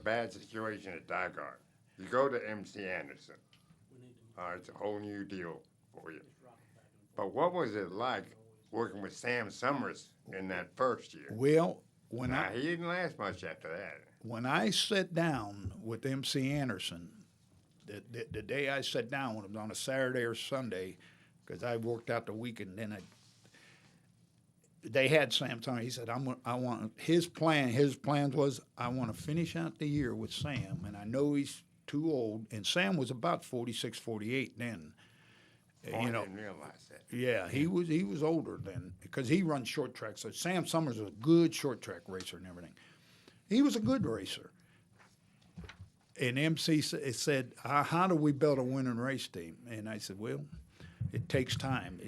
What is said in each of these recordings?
bad situation at Dygard. You go to MC Anderson. It's a whole new deal for you. But what was it like working with Sam Summers in that first year? Well, he didn't last much after that. When I sat down with MC Anderson, the day I sat down with him on a Saturday or Sunday, because I worked out the weekend, then they had Sam Summers. He said, I want his plan. His plan was, I want to finish out the year with Sam, and I know he's too old. And Sam was about 46, 48 then. I didn't realize that. Yeah, he was older then because he runs short track. So Sam Summers was a good short track racer and everything. He was a good racer. And MC said, how do we build a winning race team? And I said, well, it takes time.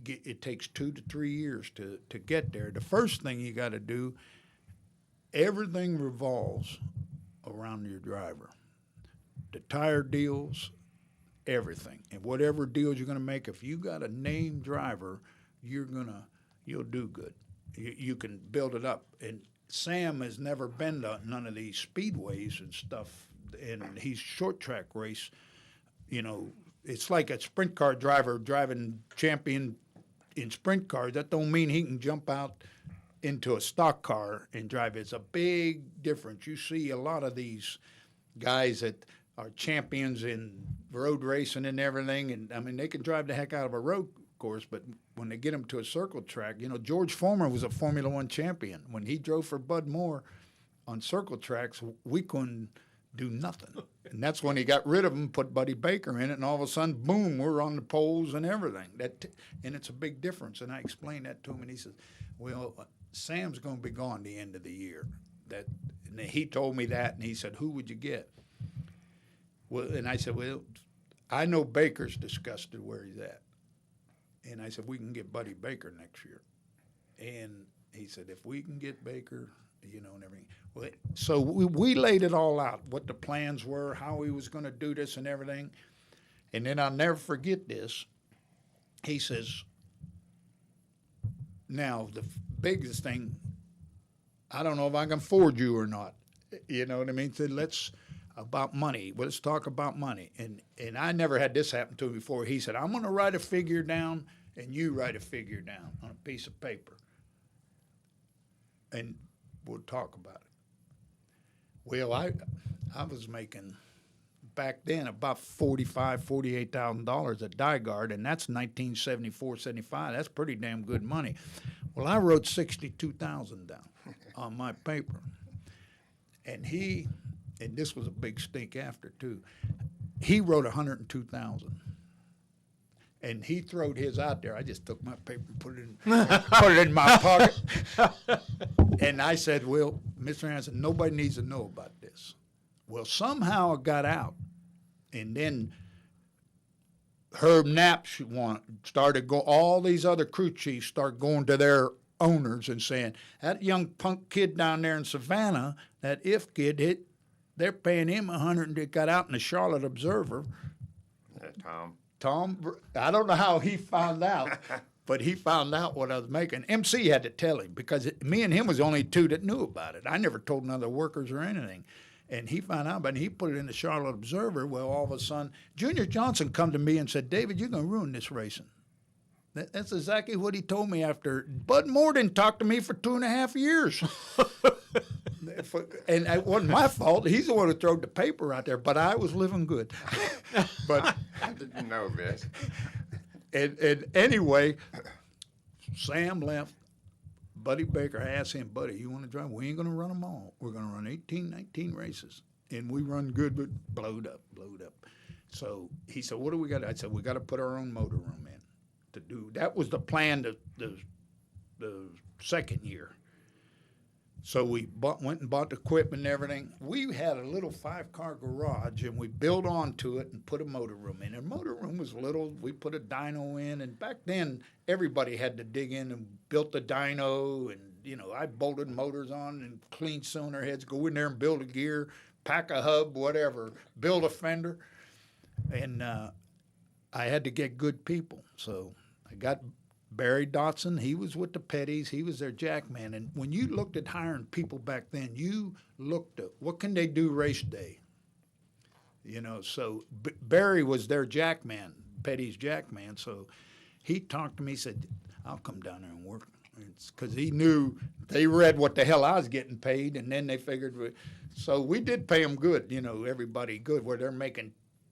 It takes 2 to 3 years to get there. The first thing you got to do, everything revolves around your driver. The tire deals, everything. And whatever deals you're going to make, if you got a named driver, you'll do good. You can build it up. And Sam has never been to none of these speedways and stuff, and he's short track race. It's like a sprint car driver driving champion in sprint cars. That don't mean he can jump out into a stock car and drive. It's a big difference. You see a lot of these guys that are champions in road racing and everything, and I mean they can drive the heck out of a road course, but when they get them to a circle track, George Foreman was a Formula One champion. When he drove for Bud Moore on circle tracks, we couldn't do nothing, and that's when he got rid of him, put Buddy Baker in it, and all of a sudden, boom, we're on the poles and everything. And it's a big difference. And I explained that to him, and he says, "Well, Sam's going to be gone the end of the year." And he told me that, and he said, "Who would you get?" Well, and I said, "Well, I know Baker's disgusted where he's at." And I said, "We can get Buddy Baker next year." And he said, "If we can get Baker, and everything." Well, so we laid it all out, what the plans were, how he was going to do this and everything. And then I'll never forget this. He says, "Now, the biggest thing, I don't know if I can afford you or not." You know what I mean? He said, about money. Well, let's talk about money. And I never had this happen to me before. He said, "I'm going to write a figure down, and you write a figure down on a piece of paper. And we'll talk about it." Well, I was making back then about $48,000 at Dygard, and that's 1974, 75. That's pretty damn good money. Well, I wrote $62,000 down on my paper. And this was a big stink after, too. He wrote $102,000. And he throwed his out there. I just took my paper and put it in my pocket. And I said, "Well, Mr. Anderson, nobody needs to know about this." Well, somehow it got out. And then Herb Knapp started all these other crew chiefs start going to their owners and saying, "That young punk kid down there in Savannah, that Ifft kid, they're paying him $100," and it got out in the Charlotte Observer. Tom, I don't know how he found out, but he found out what I was making. MC had to tell him because me and him was the only two that knew about it. I never told none of the workers or anything. And he found out, but he put it in the Charlotte Observer. Well, all of a sudden, Junior Johnson come to me and said, "David, you're going to ruin this racing." That's exactly what he told me after. Bud Moore didn't talk to me for 2.5 years. And it wasn't my fault. He's the one who threw the paper out there, but I was living good. But I didn't know this. And anyway, Sam left. Buddy Baker asked him, "Buddy, you want to drive?" "We ain't going to run them all. We're going to run 18, 19 races." And we run good, but blowed up. So he said, "What do we got?" I said, "We got to put our own motor room in to do." That was the plan the second year. So we went and bought the equipment and everything. We had a little 5-car garage, and we built onto it and put a motor room in. And the motor room was little. We put a dyno in, and back then everybody had to dig in and built the dyno. And I bolted motors on and cleaned cylinder heads, go in there and build a gear, pack a hub, whatever, build a fender. And I had to get good people, so I got Barry Dotson, he was with the Petties. He was their jackman. And when you looked at hiring people back then, you looked at what can they do race day? You know, so Barry was their jackman, Petty's jackman. So he talked to me, said, I'll come down there and work. Because he knew they read what the hell I was getting paid, and then they figured. So we did pay them good, you know, everybody good, where they're making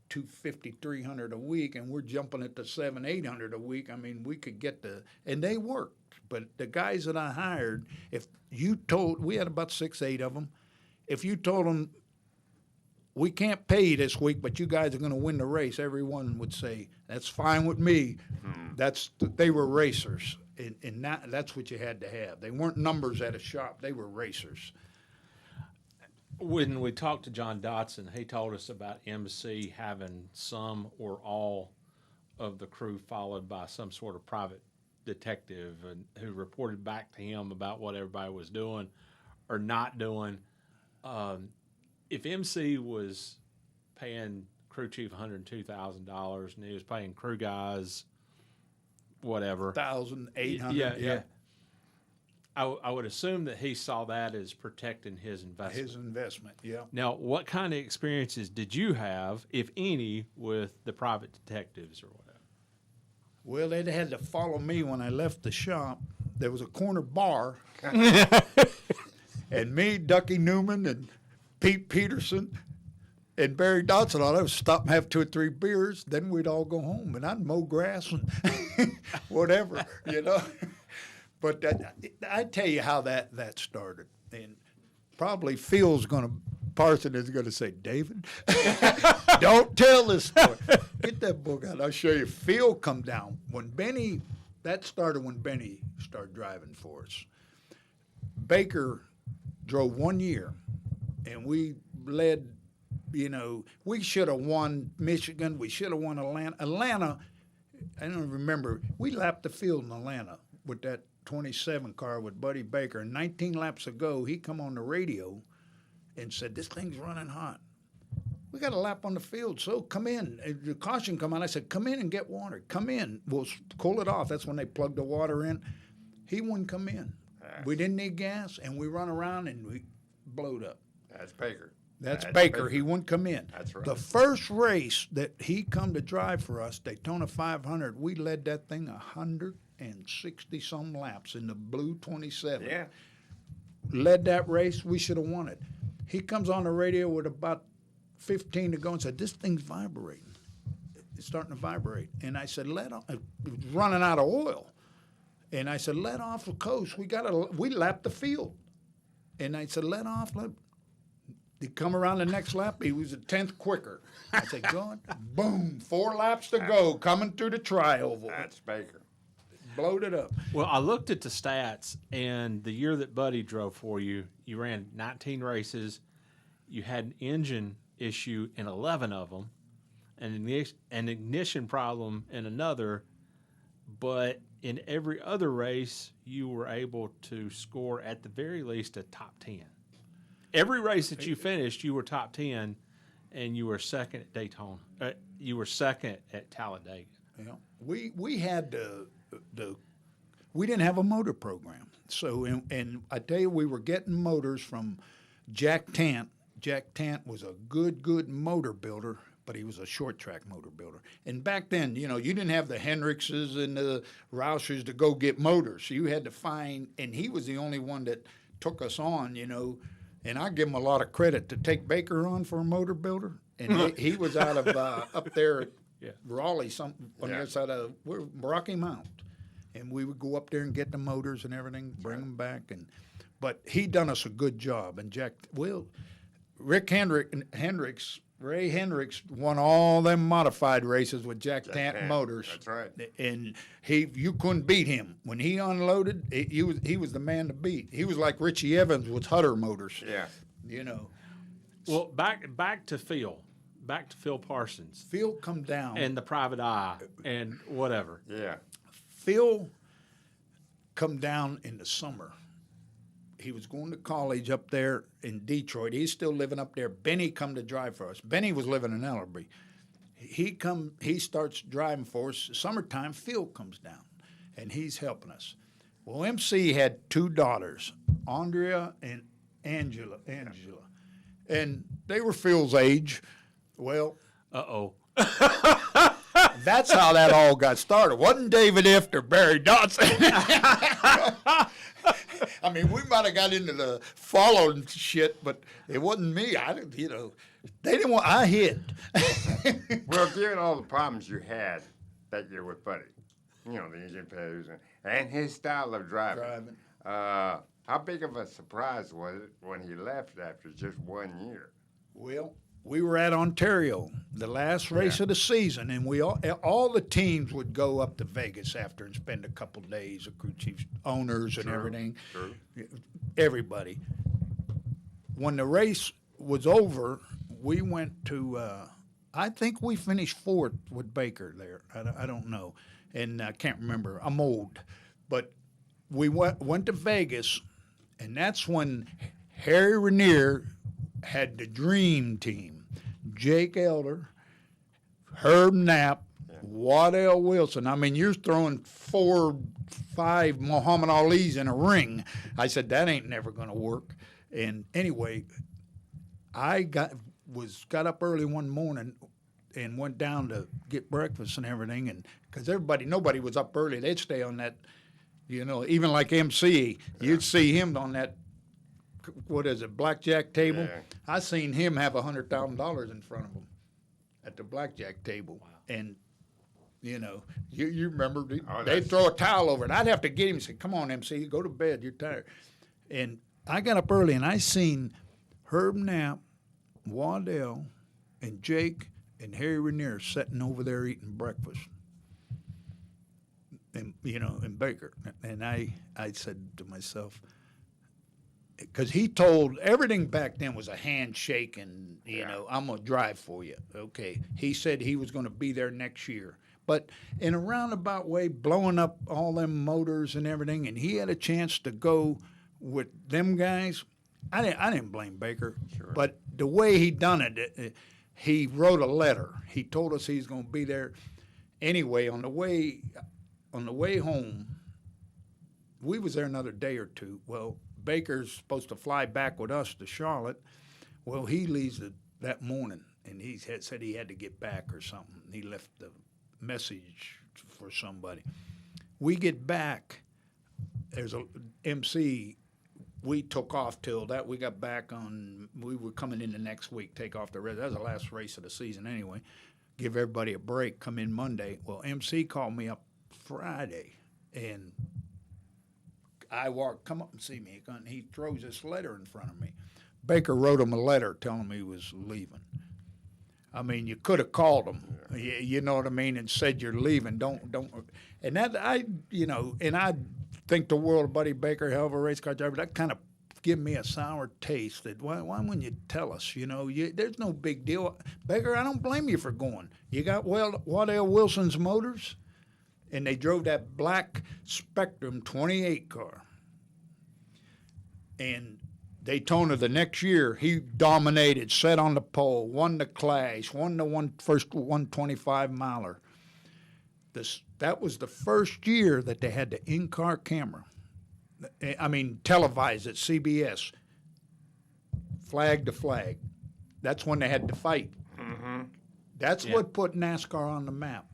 $250, $300 a week, and we're jumping at the $700, $800 a week. I mean, we could get and they worked. But the guys that I hired, if you told, we had about 6, 8 of them, if you told them, we can't pay you this week, but you guys are going to win the race, everyone would say, that's fine with me. They were racers, and that's what you had to have. They weren't numbers at a shop. They were racers. When we talked to John Dotson, he told us about MC having some or all of the crew followed by some sort of private detective and who reported back to him about what everybody was doing or not doing. If MC was paying crew chief $102,000 and he was paying crew guys whatever, 1,800. yeah. I would assume that he saw that as protecting his investment. His investment, yeah. Now, what kind of experiences did you have, if any, with the private detectives or whatever? Well, they had to follow me when I left the shop. There was a corner bar, and me, Ducky Newman, and Pete Peterson, and Barry Dotson, I would stop and have 2 or 3 beers. Then we'd all go home, and I'd mow grass and whatever, you know. But I tell you how that started, and probably Parson is going to say, David, don't tell this story. Get that book out. I'll show you. Phil come down that started when Benny started driving for us. Baker drove 1 year, and we led. You know, we should have won Michigan. We should have won Atlanta. Atlanta, I don't remember. We lapped the field in Atlanta with that 27 car with Buddy Baker. 19 laps ago, he come on the radio and said, this thing's running hot. We got a lap on the field, so come in. The caution come on. I said, come in and get water. Come in. We'll cool it off. That's when they plugged the water in. He wouldn't come in. We didn't need gas, and we run around and we blowed up. That's Baker. That's Baker. He wouldn't come in. That's right. The first race that he come to drive for us, Daytona 500, we led that thing 160-some laps in the blue 27. Yeah. Led that race. We should have won it. He comes on the radio with about 15 to go and said, this thing's vibrating. It's starting to vibrate. And I said, let off. It was running out of oil. And I said, let off the coast. We lapped the field. And I said, let off. He come around the next lap, he was a 10th quicker. I said, go on. Boom, 4 laps to go, coming through the tri-oval. That's Baker. Blowed it up. Well, I looked at the stats, and the year that Buddy drove for you, you ran 19 races. You had an engine issue in 11 of them, and an ignition problem in another. But in every other race, you were able to score at the very least a top 10. Every race that you finished, you were top 10, and you were second at Daytona. You were second at Talladega. Yeah, we had we didn't have a motor program. So, and I tell you, we were getting motors from Jack Tant. Jack Tant was a good motor builder, but he was a short track motor builder. And back then, you know, you didn't have the Hendrickses and the Roushers to go get motors. You had to find, and he was the only one that took us on, you know. And I give him a lot of credit to take Baker on for a motor builder. And he was out of up there at Raleigh, on the other side of Rocky Mount. And we would go up there and get the motors and everything, bring them back. But he done us a good job. And Ray Hendricks won all them modified races with Jack Tant motors. That's right. And you couldn't beat him. When he unloaded, he was the man to beat. He was like Richie Evans with Hutter motors. Yeah. You know. Well, back to Phil. Back to Phil Parsons. Phil come down. And the private eye and whatever. Yeah. Phil come down in the summer. He was going to college up there in Detroit. He's still living up there. Benny come to drive for us. Benny was living in Ellerby. He starts driving for us. Summertime, Phil comes down. and he's helping us. Well, MC had 2 daughters, Andrea and Angela, and they were Phil's age. Well, Uh-oh. that's how that all got started. Wasn't David Ifft or Barry Dodson. I mean, we might have got into the following shit, but it wasn't me. They didn't want. I hid. Well, given all the problems you had that year with Buddy, the engine failures and his style of driving. How big of a surprise was it when he left after just 1 year? Well, we were at Ontario, the last race of the season, and we all the teams would go up to Vegas after and spend a couple days, the crew chiefs, owners, and everything. True. Everybody. When the race was over, we went to. I think we finished 4th with Baker there. I don't know, and I can't remember. I'm old, but we went to Vegas, and that's when Harry Ranier had the dream team. Jake Elder, Herb Knapp, Waddell Wilson. I mean, you're throwing 4, 5 Muhammad Ali's in a ring. I said, that ain't never going to work. And anyway, I got up early one morning and went down to get breakfast and everything. And because nobody was up early. They'd stay on that, even like MC, you'd see him on that, what is it, blackjack table? Yeah. I seen him have $100,000 in front of him at the blackjack table. Wow. And, you remember, they'd throw a towel over it. I'd have to get him and say, come on, MC, go to bed, you're tired. And I got up early, and I seen Herb Knapp, Waddell, and Jake, and Harry Ranier sitting over there eating breakfast. And, in Baker. And I said to myself, because he told everything back then was a handshake and, I'm going to drive for you. Okay. He said he was going to be there next year. But in a roundabout way, blowing up all them motors and everything, and he had a chance to go with them guys. I didn't blame Baker. Sure. But the way he done it, he wrote a letter. He told us he's going to be there. Anyway, on the way home, we was there another day or two. Well, Baker's supposed to fly back with us to Charlotte. Well, he leaves that morning, and he said he had to get back or something. He left the message for somebody. We get back. There's a MC. We took off till that. We got back we were coming in the next week, take off the rest. That was the last race of the season anyway. Give everybody a break, come in Monday. Well, MC called me up Friday, and come up and see me. And he throws this letter in front of me. Baker wrote him a letter telling him he was leaving. I mean, you could have called him, you know what I mean, and said you're leaving. Don't. And that and I think the world of Buddy Baker, hell of a race car driver. That kind of give me a sour taste. That why wouldn't you tell us? There's no big deal. Baker, I don't blame you for going. You got Waddell Wilson's motors. And they drove that black Spectrum 28 car. And Daytona the next year, he dominated, sat on the pole, won the Clash, won the first 125 miler. That was the first year that they had the in-car camera. I mean, televised at CBS, flag to flag. That's when they had to fight. Mm-hmm. That's what put NASCAR on the map.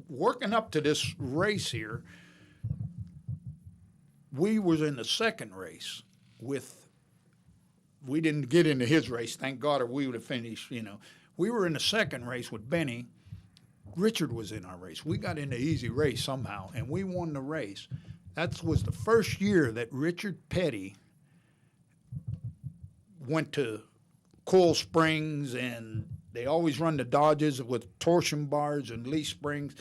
Working up to this race here, we was in the second race we didn't get into his race, thank God, or we would have finished, We were in the second race with Benny. Richard was in our race. We got in the easy race somehow, and we won the race. That was the first year that Richard Petty went to Coil Springs, and they always run the Dodges with torsion bars and leaf springs.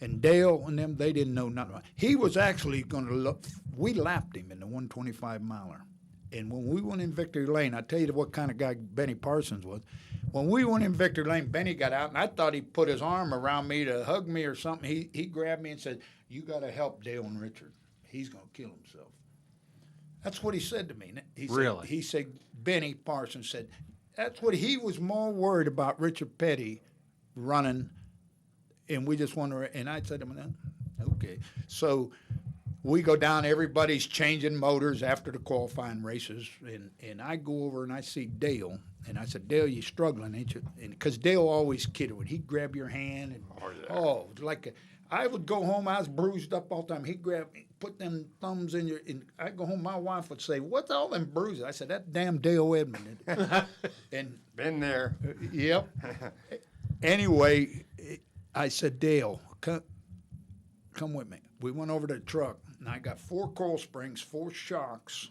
And Dale and them, they didn't know nothing about it. He was actually going to look. We lapped him in the 125 miler. And when we went in Victory Lane, I tell you what kind of guy Benny Parsons was. When we went in Victory Lane, Benny got out, and I thought he put his arm around me to hug me or something. He grabbed me and said, "You got to help Dale and Richard. He's going to kill himself." That's what he said to me. Really? He said, Benny Parsons said, that's what he was more worried about, Richard Petty running. And we just wonder, and I said to him, Okay. So we go down, everybody's changing motors after the qualifying races, and I go over and I see Dale, and I said, Dale, you struggling, ain't you? And because Dale always kidded when he'd grab your hand, and I would go home, I was bruised up all the time. He'd grab me, put them thumbs in your, and I'd go home, my wife would say, what's all them bruises? I said, that damn Dale Edmond. And Been there. yep. Anyway, I said, Dale, come with me. We went over to the truck, and I got 4 coil springs, 4 shocks,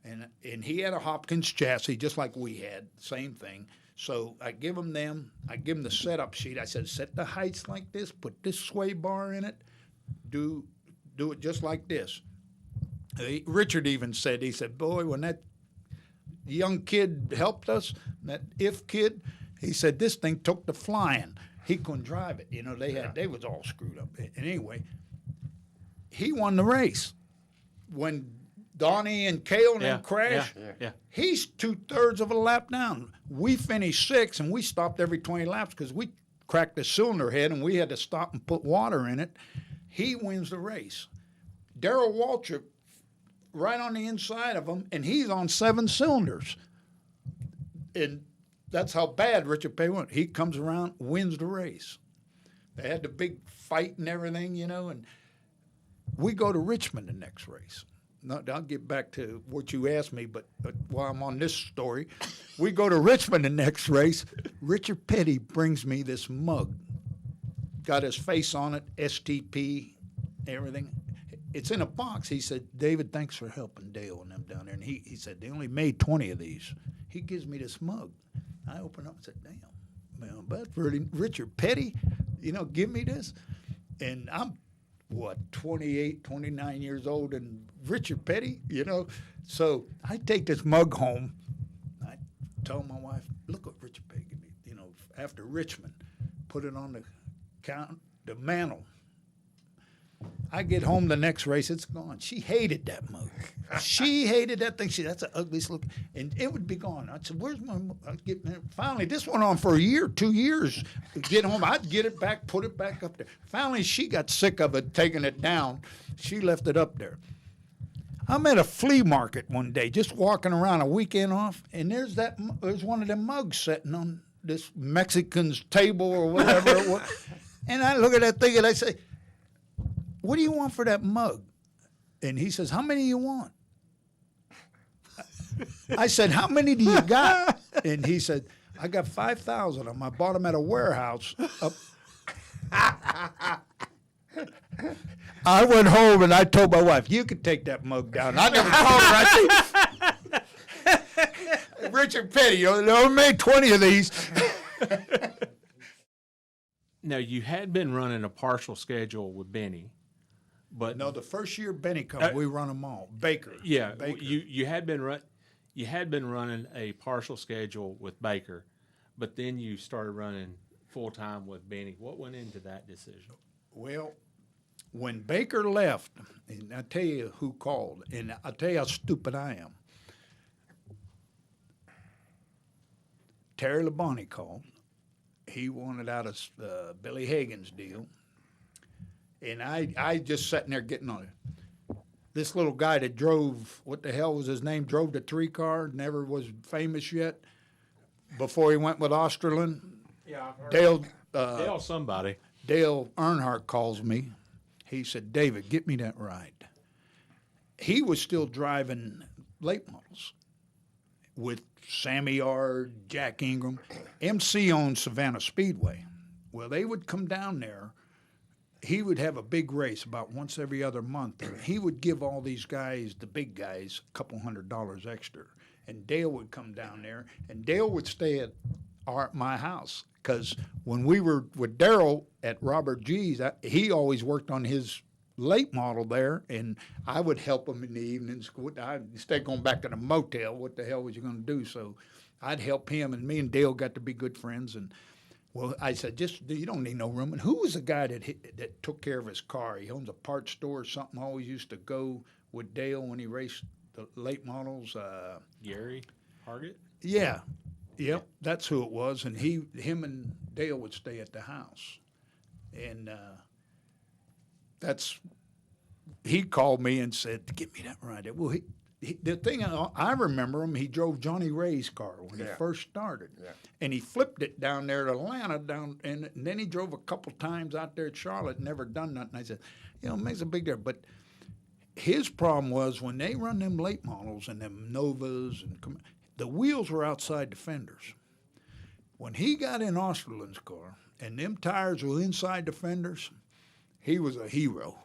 and he had a Hopkins chassis just like we had, same thing. So I give him them. I give him the setup sheet. I said, set the heights like this, put this sway bar in it, do it just like this. Richard even said, he said, boy, when that young kid helped us, that Ifft kid, he said, this thing took the flying. He couldn't drive it. You know, they was all screwed up. And anyway, he won the race. When Donnie and Cale and them crashed, he's 2/3 of a lap down. We finished 6th, and we stopped every 20 laps because we cracked the cylinder head, and we had to stop and put water in it. He wins the race. Darrell Waltrip right on the inside of him, and he's on 7 cylinders. And that's how bad Richard Petty went. He comes around, wins the race. They had the big fight and everything, you know, and we go to Richmond the next race. No, I'll get back to what you asked me, but while I'm on this story, we go to Richmond the next race. Richard Petty brings me this mug. Got his face on it, STP, everything. It's in a box. He said, David, thanks for helping Dale and them down there. And he said, they only made 20 of these. He gives me this mug. I open up and said, damn, man, that's really Richard Petty, you know, give me this. And I'm, 28, 29 years old, and Richard Petty, you know. So I take this mug home. I tell my wife, look what Richard Petty gave me, you know, after Richmond. Put it on the mantle. I get home the next race, it's gone. She hated that mug. She hated that thing. That's the ugliest look. And it would be gone. I said, where's my mug? Finally, this went on for a year, 2 years. Get home, I'd get it back, put it back up there. Finally, she got sick of it, taking it down. She left it up there. I'm at a flea market one day, just walking around a weekend off, and there's one of them mugs sitting on this Mexican's table or whatever it was. And I look at that thing and I say, what do you want for that mug? And he says, how many do you want? I said, how many do you got? And he said, I got 5,000 of them. I bought them at a warehouse. I went home and I told my wife, you could take that mug down. I never told her. I said, Richard Petty, you only made 20 of these. Now, you had been running a partial schedule with Benny. But no, the first year Benny come, we run them all. Baker. Yeah, Baker. You had been running a partial schedule with Baker, but then you started running full time with Benny. What went into that decision? Well, when Baker left, and I tell you who called, and I tell you how stupid I am. Terry Labonte called. He wanted out of Billy Hagan's deal. And I just sitting there getting on it. This little guy that drove, what the hell was his name, drove the 3-car, never was famous yet, before he went with Osterlin. Yeah, I've heard Dale somebody. Dale Earnhardt calls me. He said, David, get me that ride. He was still driving late models with Sammy Yard, Jack Ingram. MC owned Savannah Speedway. Well, they would come down there. He would have a big race about once every other month. And he would give all these guys, the big guys, a couple $100 extra. And Dale would come down there, and Dale would stay at my house. Because when we were with Darrell at Robert G's, he always worked on his late model there, and I would help him in the evenings. Instead of going back to the motel, what the hell was you going to do? So I'd help him, and me and Dale got to be good friends. And well, I said, you don't need no room. And who was the guy that took care of his car? He owns a parts store or something. I always used to go with Dale when he raced the late models. Gary Hargett? Yeah. Yep, that's who it was. And him and Dale would stay at the house. And he called me and said, "Get me that right." Well, the thing I remember him, he drove Johnny Ray's car when he first started, and he flipped it down there at Atlanta, and then he drove a couple times out there at Charlotte, never done nothing. I said, you know, it makes a big difference. But his problem was when they run them late models and them Novas, and the wheels were outside the fenders. When he got in Osterland's car and them tires were inside the fenders, he was a hero.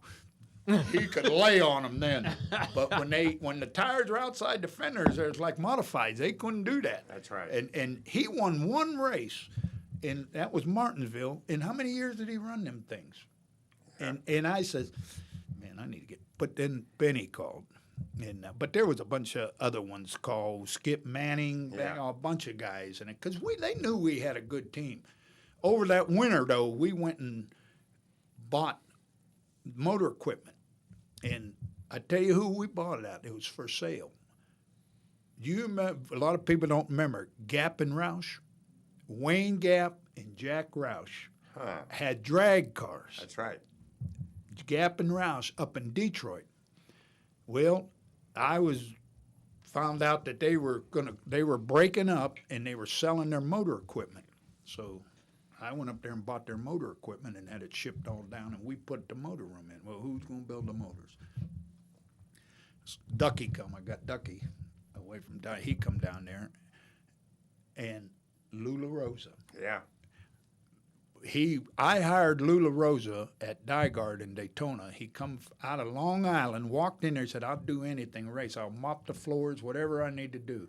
He could lay on them then. But when the tires were outside the fenders, it was like modifieds. They couldn't do that. That's right. And he won one race, and that was Martinsville. And how many years did he run them things? And I says, man, I need to get. But then Benny called, and but there was a bunch of other ones called Skip Manning, a bunch of guys, and because they knew we had a good team. Over that winter though, we went and bought motor equipment. And I tell you who we bought it at. It was for sale. You remember, a lot of people don't remember, Gap and Roush. Wayne Gap and Jack Roush had drag cars. That's right. Gap and Roush up in Detroit. Well, I found out that they were breaking up and they were selling their motor equipment. So I went up there and bought their motor equipment and had it shipped all down, and we put the motor room in. Well, who's going to build the motors? Ducky come. I got Ducky away from Ducky. He come down there, and Lula Rosa. Yeah. I hired Lula Rosa at Dygard in Daytona. He come out of Long Island, walked in there, said, "I'll do anything, race. I'll mop the floors, whatever I need to do."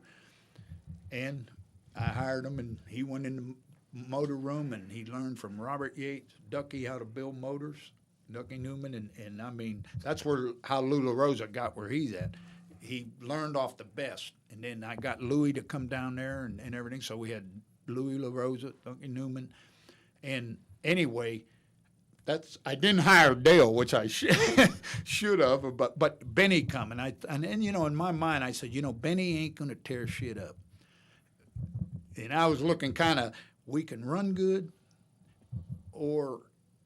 And I hired him, and he went in the motor room, and he learned from Robert Yates, Ducky, how to build motors, Ducky Newman, and I mean, that's how Lula Rosa got where he's at. He learned off the best, and then I got Louis to come down there and everything, so we had Louis La Rosa, Ducky Newman, and anyway, I didn't hire Dale, which I should have, but Benny come, and then, you know, in my mind, I said, you know, Benny ain't going to tear shit up. And I was looking kind of, we can run good, or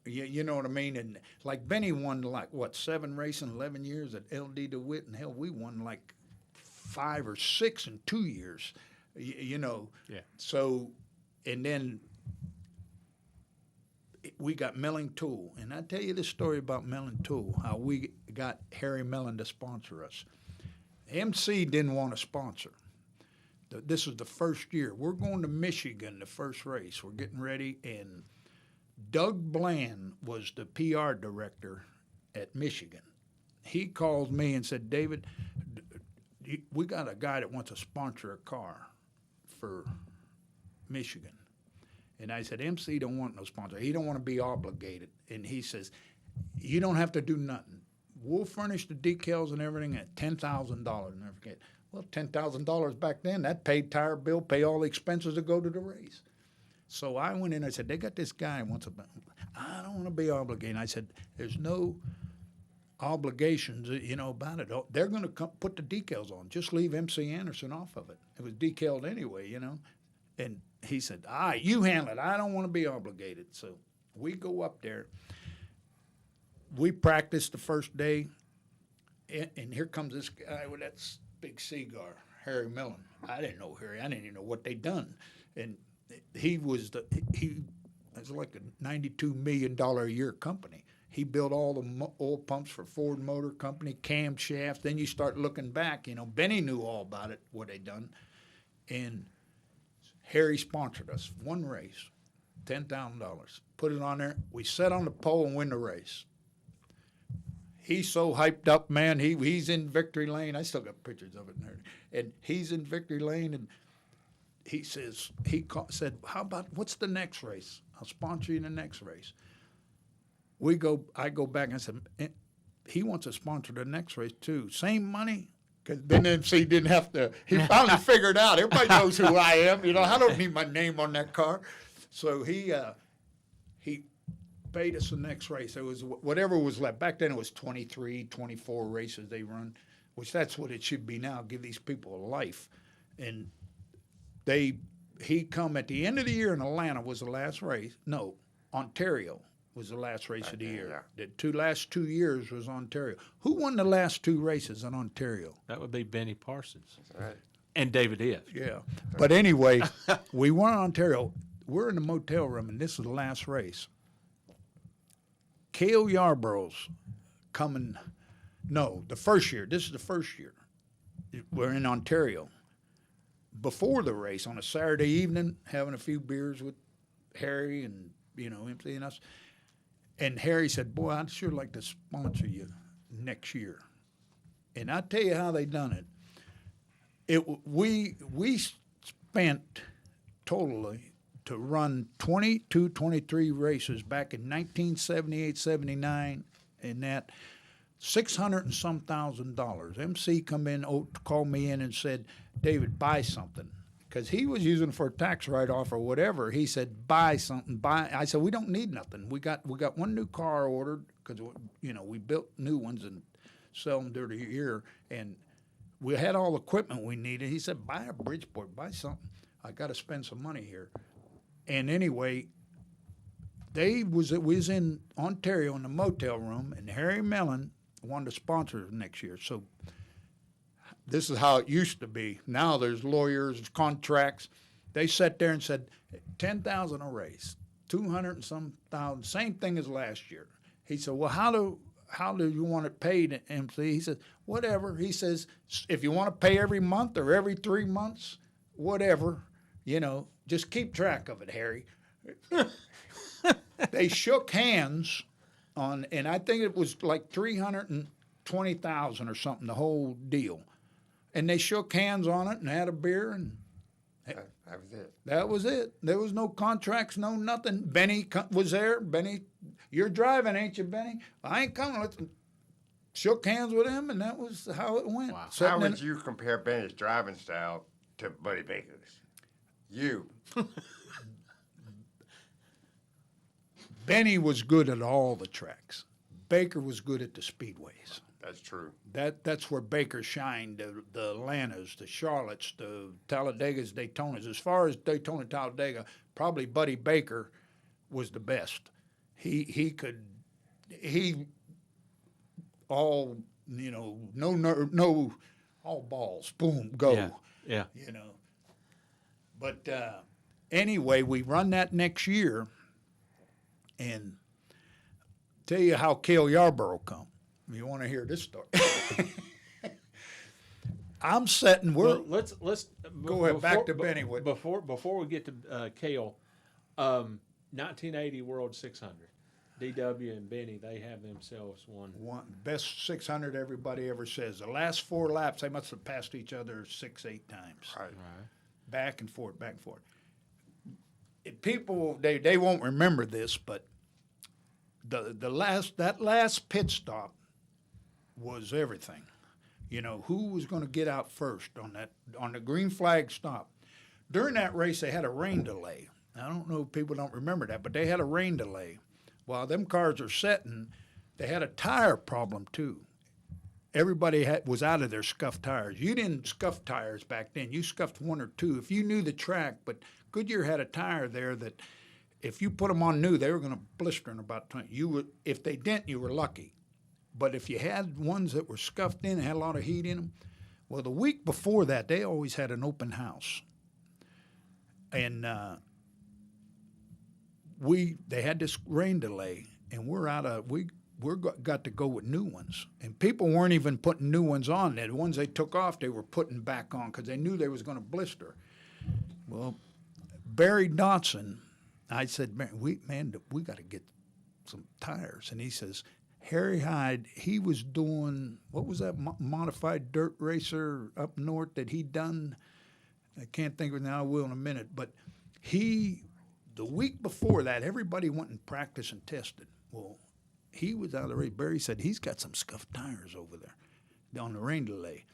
you know what I mean? And like Benny won 7 races in 11 years at LD DeWitt, and hell, we won like 5 or 6 in 2 years, you know. Yeah. So, and then we got Melling Tool, and I tell you this story about Melling Tool, how we got Harry Mellon to sponsor us. MC didn't want to sponsor. This was the first year. We're going to Michigan, the first race. We're getting ready, and Doug Bland was the PR director at Michigan. He called me and said, "David, we got a guy that wants to sponsor a car for Michigan." And I said, "MC don't want no sponsor. He don't want to be obligated." And he says, "You don't have to do nothing. We'll furnish the decals and everything at $10,000. Never forget. Well, $10,000 back then, that paid tire bill, pay all the expenses to go to the race. So I went in and I said, "They got this guy wants I don't want to be obligated." I said, "There's no obligations, you know, about it. They're going to put the decals on. Just leave MC Anderson off of it. It was decaled anyway, you know." And he said, "All right, you handle it. I don't want to be obligated." So we go up there. We practice the first day, and here comes this guy with that big cigar, Harry Mellon. I didn't know Harry. I didn't even know what they'd done. And he was like a $92 million a year company. He built all the oil pumps for Ford Motor Company, camshafts. Then you start looking back, you know, Benny knew all about it, what they'd done. And Harry sponsored us, one race, $10,000. Put it on there. We sat on the pole and win the race. He's so hyped up, man. He's in victory lane. I still got pictures of it in there. And he's in victory lane, and he said, "How about, what's the next race? I'll sponsor you in the next race." I go back and I said, "He wants to sponsor the next race too. Same money?" Because then MC didn't have to. He finally figured out. Everybody knows who I am. You know, I don't need my name on that car. So he paid us the next race. It was whatever was left. Back then it was 23, 24 races they run, which that's what it should be now. Give these people a life. And he come at the end of the year in Atlanta was the last race. No, Ontario. was the last race of the Okay, year. yeah. The last 2 years was Ontario. Who won the last 2 races in Ontario? That would be Benny Parsons That's right. and David Ifft. Yeah. But anyway, we won Ontario. We're in the motel room, and this is the last race. Cale Yarborough's coming. No, the first year. This is the first year. We're in Ontario. Before the race, on a Saturday evening, having a few beers with Harry and, MC and us. And Harry said, boy, I'd sure like to sponsor you next year. And I tell you how they done it. We spent totally to run 22, 23 races back in 1978, 79, and that $600 and some thousand. MC come in, called me in and said, David, buy something. Because he was using it for a tax write-off or whatever. He said, buy something. I said, we don't need nothing. We got one new car ordered because, we built new ones and sell them during the year. And we had all the equipment we needed. He said, buy a Bridgeport, buy something. I got to spend some money here. And anyway, we was in Ontario in the motel room, and Harry Mellon wanted to sponsor us next year. So this is how it used to be. Now there's lawyers, contracts. They sat there and said, 10,000 a race, 200 and some thousand, same thing as last year. He said, well, how do you want it paid, MC? He said, whatever. He says, if you want to pay every month or every 3 months, whatever, just keep track of it, Harry. They shook hands and I think it was like 320,000 or something, the whole deal. And they shook hands on it and had a beer, and That was it. that was it. There was no contracts, no nothing. Benny was there. Benny, you're driving, ain't you, Benny? I ain't coming. Shook hands with him, and that was how it went. Wow. How would you compare Benny's driving style to Buddy Baker's? You. Benny was good at all the tracks. Baker was good at the speedways. That's true. That's where Baker shined. The Atlantas, the Charlottes, the Talladegas, Daytonas. As far as Daytona, Talladega, probably Buddy Baker was the best. He all no all balls, boom, go. Yeah. But anyway, we run that next year, and tell you how Cale Yarborough come. You want to hear this story? I'm setting. Well, let's go ahead. Back to Benny. Before we get to Cale, 1980 World 600. DW and Benny, they have themselves one best 600 everybody ever says. The last 4 laps, they must have passed each other 6-8 times. Right. Back and forth, back and forth. People, they won't remember this, but that last pit stop was everything. Who was going to get out first on the green flag stop. During that race, they had a rain delay. I don't know if people don't remember that, but they had a rain delay. While them cars are setting, they had a tire problem too. Everybody was out of their scuffed tires. You didn't scuff tires back then. You scuffed 1 or 2 if you knew the track. But Goodyear had a tire there that if you put them on new, they were going to blister in about 20. If they didn't, you were lucky. But if you had ones that were scuffed in and had a lot of heat in them, well, the week before that, they always had an open house. And they had this rain delay, and we got to go with new ones. And people weren't even putting new ones on. The ones they took off, they were putting back on because they knew they was going to blister. Well, Barry Dotson, I said, we got to get some tires. And he says, Harry Hyde, he was doing, what was that modified dirt racer up north that he done? I can't think of it now, I will in a minute. But the week before that, everybody went and practiced and tested. Well, he was out of the race. Barry said he's got some scuffed tires over there on the rain delay.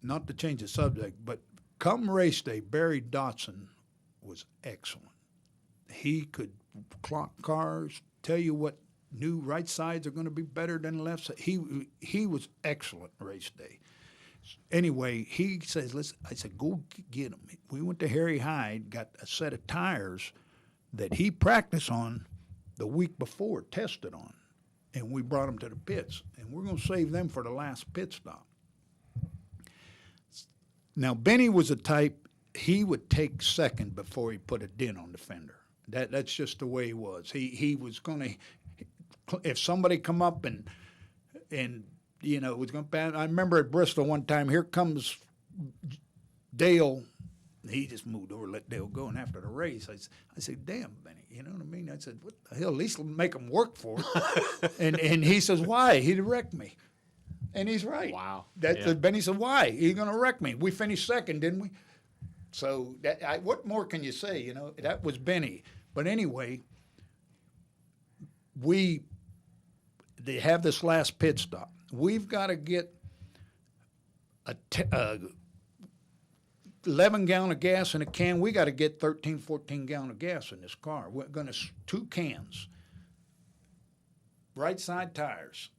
Not to change the subject, but come race day, Barry Dotson was excellent. He could clock cars, tell you what new right sides are going to be better than left side. He was excellent race day. Anyway, he says, I said, go get him. We went to Harry Hyde, got a set of tires that he practiced on the week before tested on, and we brought them to the pits, and we're going to save them for the last pit stop. Now, Benny was a type, he would take second before he put a dent on the fender. That's just the way he was. He was going to, if somebody come up and you know, was going to, I remember at Bristol one time, here comes Dale. He just moved over, let Dale go. And after the race, I said, damn, Benny, you know what I mean? I said, what the hell? At least make them work for it. and he says, why? He'd wreck me. And he's right. Wow. Benny said, why? He's going to wreck me. We finished second, didn't we? So what more can you say? You know, that was Benny. But anyway, they have this last pit stop. We've got to get a 11-gallon of gas in a can. We got to get 13, 14-gallon of gas in this car. We're going to 2 cans, right side tires.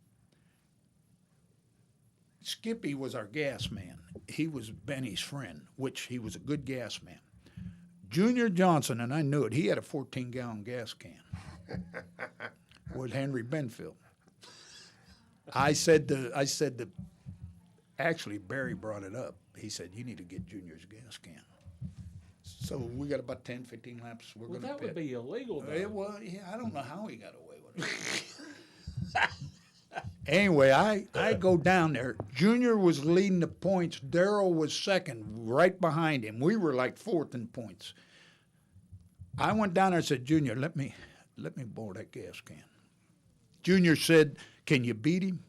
Skippy was our gas man. He was Benny's friend, which he was a good gas man. Junior Johnson, and I knew it, he had a 14-gallon gas can with Henry Benfield. Actually, Barry brought it up. He said, you need to get Junior's gas can. So we got about 10, 15 laps. We're going to pit. That would be illegal, though. It was, yeah, I don't know how he got away with it. Anyway, I go down there. Junior was leading the points. Darrell was second, right behind him. We were like fourth in points. I went down there and said, Junior, let me borrow that gas can. Junior said, can you beat him?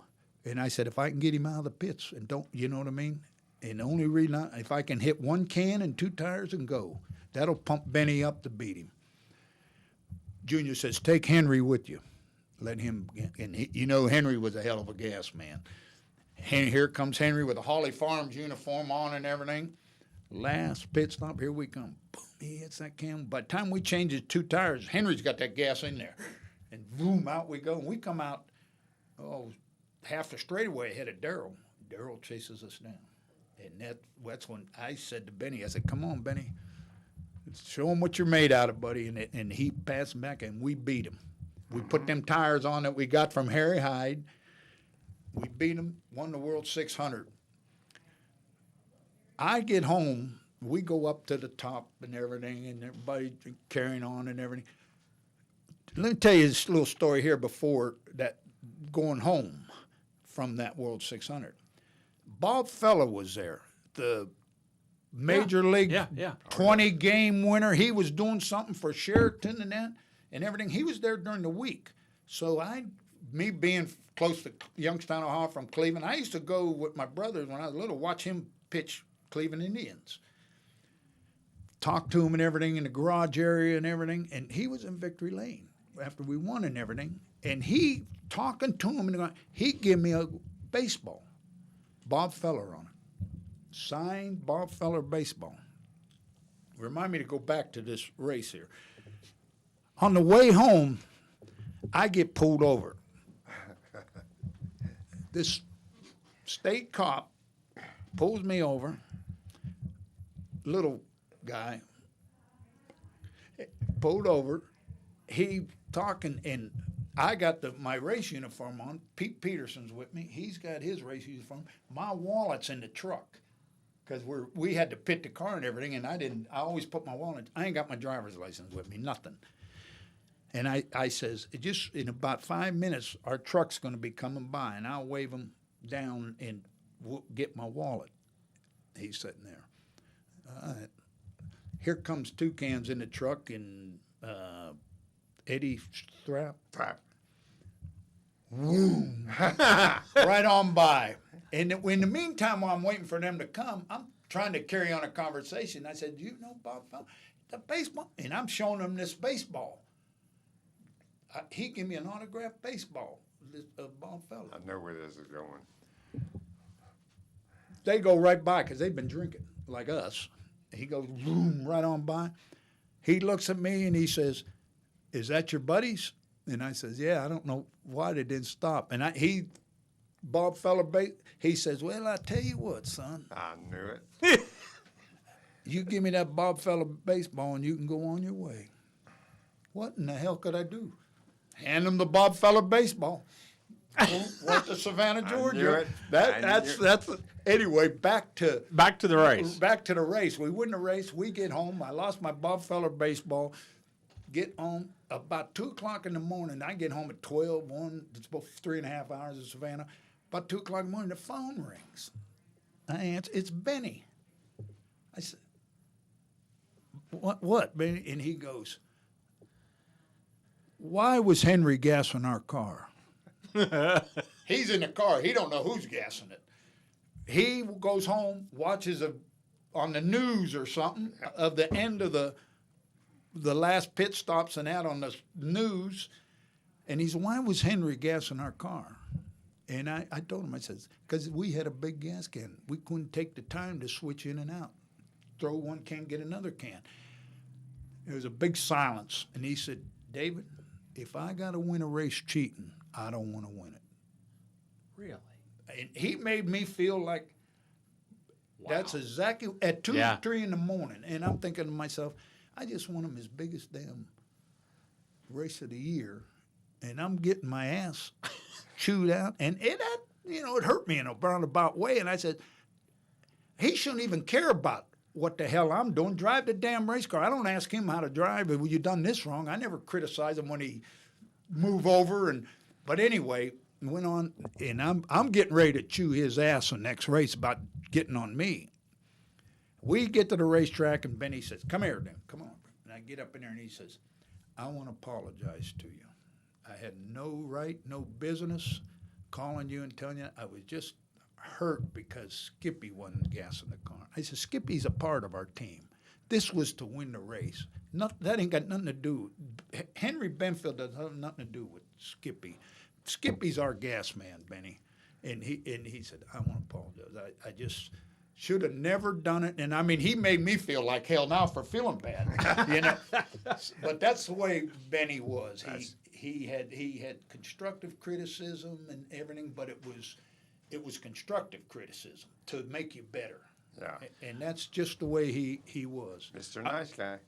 And I said, if I can get him out of the pits and don't, you know what I mean? And the only reason, if I can hit 1 can and 2 tires and go, that'll pump Benny up to beat him. Junior says, take Henry with you. Let him, and you know Henry was a hell of a gas man. And here comes Henry with a Holly Farms uniform on and everything. Last pit stop, here we come. Boom, he hits that can. By the time we change his 2 tires, Henry's got that gas in there. And boom, out we go. And we come out, half the straightaway ahead of Darrell. Darrell chases us down. And that's when I said to Benny, I said, come on, Benny. Show him what you're made out of, buddy. And he passed back, and we beat him. We put them tires on that we got from Harry Hyde. We beat him, won the World 600. I get home. We go up to the top and everything, and everybody carrying on and everything. Let me tell you this little story here before that, going home from that World 600. Bob Feller was there, the Major League 20-game winner. He was doing something for Sheraton and everything. He was there during the week. So me being close to Youngstown, Ohio from Cleveland, I used to go with my brothers when I was little, watch him pitch Cleveland Indians. Talk to him and everything in the garage area and everything. And he was in Victory Lane after we won and everything. And he, talking to him, he gave me a baseball. Bob Feller on it. Signed Bob Feller baseball. Remind me to go back to this race here. On the way home, I get pulled over. This state cop pulls me over, little guy, pulled over. He talking, and I got my race uniform on. Pete Peterson's with me. He's got his race uniform. My wallet's in the truck because we had to pit the car and everything, and I always put my wallet. I ain't got my driver's license with me, nothing. And I says, just in about 5 minutes, our truck's going to be coming by, and I'll wave him down and get my wallet. He's sitting there. All right. Here comes 2 cans in the truck, and Eddie Strap. Boom. Right on by. And in the meantime, while I'm waiting for them to come, I'm trying to carry on a conversation. I said, you know, Bob, the baseball? And I'm showing them this baseball. He gave me an autographed baseball, Bob Feller. I know where this is going. They go right by because they've been drinking like us. He goes boom, right on by. He looks at me and he says, is that your buddies? And I says, yeah, I don't know why they didn't stop. And Bob Feller, he says, well, I tell you what, son. I knew it. You give me that Bob Feller baseball and you can go on your way. What in the hell could I do? hand him the Bob Feller baseball. Went to Savannah, Georgia. That's anyway. Back to the race. Back to the race. We win the race. We get home. I lost my Bob Feller baseball. Get home about 2:00 in the morning. I get home at 12:01. It's about 3.5 hours in Savannah. About 2:00 in the morning, the phone rings. I answer. It's Benny. I said, "What, Benny?" And he goes, "Why was Henry gassing our car?" He's in the car. He don't know who's gassing it. He goes home, watches on the news or something of the end of the last pit stops and that on the news, and he's, "Why was Henry gassing our car?" And I told him, I said, "Because we had a big gas can. We couldn't take the time to switch in and out. Throw one can, get another can." There was a big silence, and he said, "David, if I got to win a race cheating, I don't want to win it." Really? And he made me feel like that's exactly at 2 or 3 in the morning. And I'm thinking to myself, I just won him his biggest damn race of the year, and I'm getting my ass chewed out. And it hurt me in a roundabout way. And I said, he shouldn't even care about what the hell I'm doing. Drive the damn race car. I don't ask him how to drive. Well, you done this wrong. I never criticize him when he move over. But anyway, went on, and I'm getting ready to chew his ass the next race about getting on me. We get to the racetrack, and Benny says, "Come here, then. Come on." And I get up in there, and he says, "I want to apologize to you. I had no right, no business calling you and telling you. I was just hurt because Skippy wasn't gassing the car." I said, "Skippy's a part of our team. This was to win the race. That ain't got nothing to do. Henry Benfield doesn't have nothing to do with Skippy. Skippy's our gas man, Benny." And he said, "I want to apologize. I just should have never done it." And I mean, he made me feel like hell now for feeling bad, But that's the way Benny was. He had constructive criticism and everything, but it was constructive criticism to make you better. Yeah. And that's just the way he was. Mr. Nice Guy.